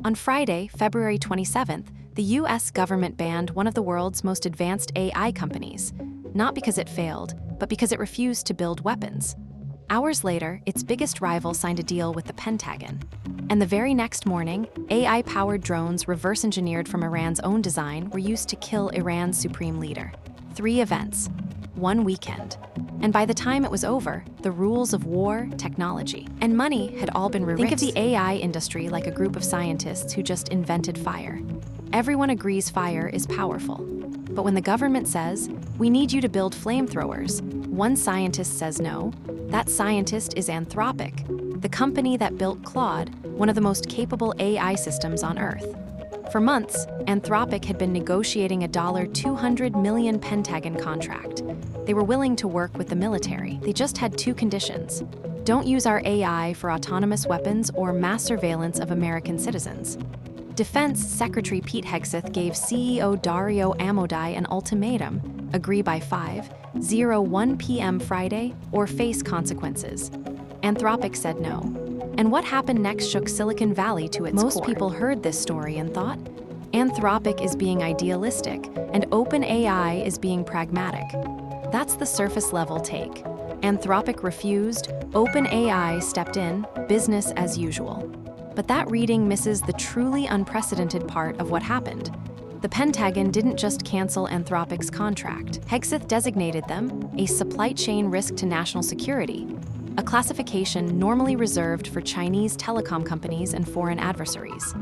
On Friday, February 27th, the US government banned one of the world's most advanced AI companies, not because it failed, but because it refused to build weapons. Hours later, its biggest rival signed a deal with the Pentagon. And the very next morning, AI-powered drones reverse-engineered from Iran's own design were used to kill Iran's supreme leader. 3 events, 1 weekend. And by the time it was over, the rules of war, technology, and money had all been rewritten. Think of the AI industry like a group of scientists who just invented fire. Everyone agrees fire is powerful. But when the government says, "We need you to build flamethrowers," one scientist says no. That scientist is Anthropic, the company that built Claude, one of the most capable AI systems on Earth. For months, Anthropic had been negotiating a $200 million Pentagon contract. They were willing to work with the military. They just had 2 conditions. Don't use our AI for autonomous weapons or mass surveillance of American citizens. Defense Secretary Pete Hegseth gave CEO Dario Amodei an ultimatum: agree by 5:01 p.m. Friday or face consequences. Anthropic said no. And what happened next shook Silicon Valley to its core. Most people heard this story and thought, Anthropic is being idealistic and OpenAI is being pragmatic. That's the surface-level take. Anthropic refused, OpenAI stepped in, business as usual. But that reading misses the truly unprecedented part of what happened. The Pentagon didn't just cancel Anthropic's contract. Hegseth designated them a supply chain risk to national security, a classification normally reserved for Chinese telecom companies and foreign adversaries.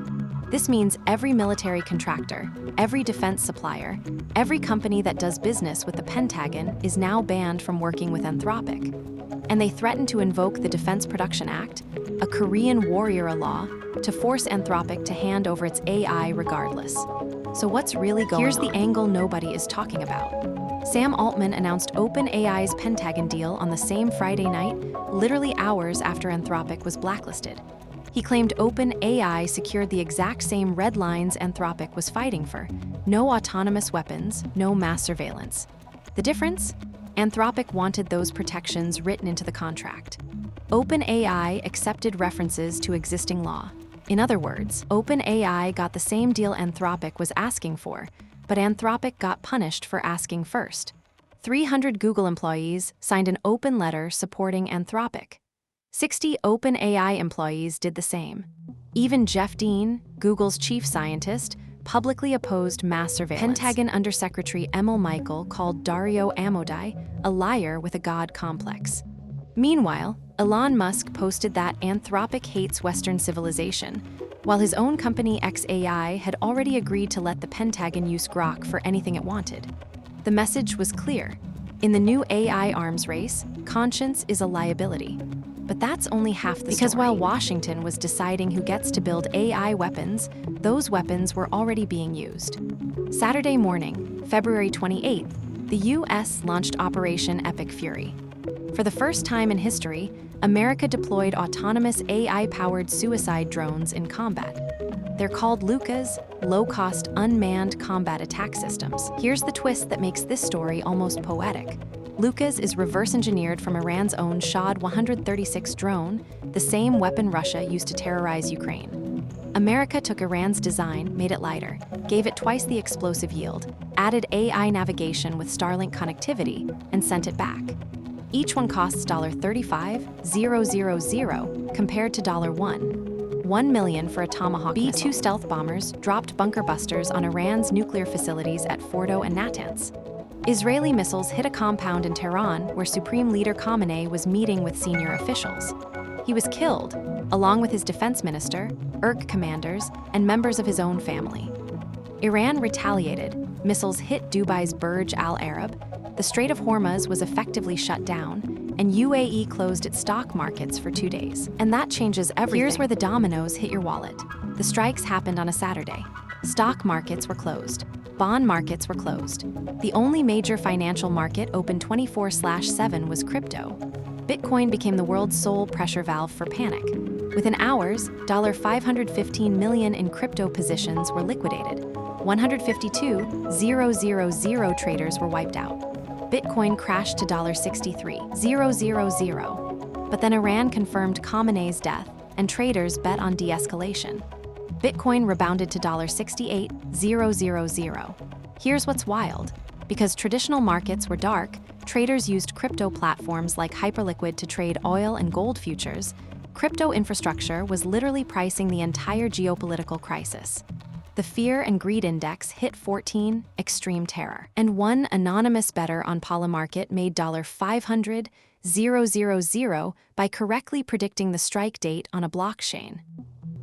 This means every military contractor, every defense supplier, every company that does business with the Pentagon is now banned from working with Anthropic. And they threatened to invoke the Defense Production Act, a Korean warrior law, to force Anthropic to hand over its AI regardless. So what's really going on? Here's the angle nobody is talking about. Sam Altman announced OpenAI's Pentagon deal on the same Friday night, literally hours after Anthropic was blacklisted. He claimed OpenAI secured the exact same red lines Anthropic was fighting for: no autonomous weapons, no mass surveillance. The difference? Anthropic wanted those protections written into the contract. OpenAI accepted references to existing law. In other words, OpenAI got the same deal Anthropic was asking for, but Anthropic got punished for asking first. 300 Google employees signed an open letter supporting Anthropic. 60 OpenAI employees did the same. Even Jeff Dean, Google's chief scientist, publicly opposed mass surveillance. Pentagon Undersecretary Emil Michael called Dario Amodei a liar with a god complex. Meanwhile, Elon Musk posted that Anthropic hates Western civilization, while his own company xAI had already agreed to let the Pentagon use Grok for anything it wanted. The message was clear. In the new AI arms race, conscience is a liability. But that's only half the story. Because while Washington was deciding who gets to build AI weapons, those weapons were already being used. Saturday morning, February 28th, the US launched Operation Epic Fury. For the first time in history, America deployed autonomous AI-powered suicide drones in combat. They're called LUCAs, low-cost unmanned combat attack systems. Here's the twist that makes this story almost poetic. LUCAs is reverse-engineered from Iran's own Shahd 136 drone, the same weapon Russia used to terrorize Ukraine. America took Iran's design, made it lighter, gave it twice the explosive yield, added AI navigation with Starlink connectivity, and sent it back. Each one costs $35,000 compared to $1 million for a Tomahawk B-2 stealth bombers dropped bunker busters on Iran's nuclear facilities at Fordo and Natanz. Israeli missiles hit a compound in Tehran where Supreme Leader Khamenei was meeting with senior officials. He was killed, along with his defense minister, IRG commanders, and members of his own family. Iran retaliated. Missiles hit Dubai's Burj Al Arab, the Strait of Hormuz was effectively shut down, and UAE closed its stock markets for 2 days. And that changes everything. Here's where the dominoes hit your wallet. The strikes happened on a Saturday. Stock markets were closed. Bond markets were closed. The only major financial market open 24/7 was crypto. Bitcoin became the world's sole pressure valve for panic. Within hours, $515 million in crypto positions were liquidated. 152,000 traders were wiped out. Bitcoin crashed to $63,000. But then Iran confirmed Khamenei's death, and traders bet on de-escalation. Bitcoin rebounded to $68,000. Here's what's wild. Because traditional markets were dark, traders used crypto platforms like Hyperliquid to trade oil and gold futures. Crypto infrastructure was literally pricing the entire geopolitical crisis. The Fear and Greed Index hit 14, extreme terror. And one anonymous bettor on Polymarket made $500,000 by correctly predicting the strike date on a blockchain.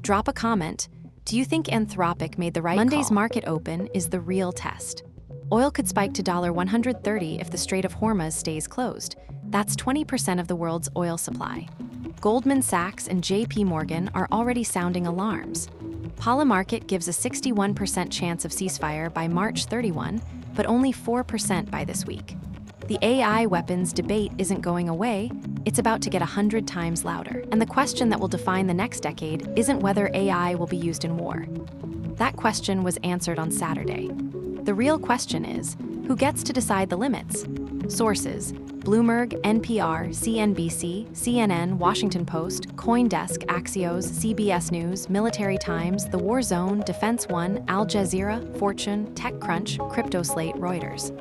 Drop a comment. Do you think Anthropic made the right call? Monday's market open is the real test. Oil could spike to $130 if the Strait of Hormuz stays closed. That's 20% of the world's oil supply. Goldman Sachs and JP Morgan are already sounding alarms. Polymarket gives a 61% chance of ceasefire by March 31, but only 4% by this week. The AI weapons debate isn't going away, it's about to get 100 times louder. And the question that will define the next decade isn't whether AI will be used in war. That question was answered on Saturday. The real question is, who gets to decide the limits? Sources: Bloomberg, NPR, CNBC, CNN, Washington Post, CoinDesk, Axios, CBS News, Military Times, The War Zone, Defense One, Al Jazeera, Fortune, TechCrunch, CryptoSlate, Reuters.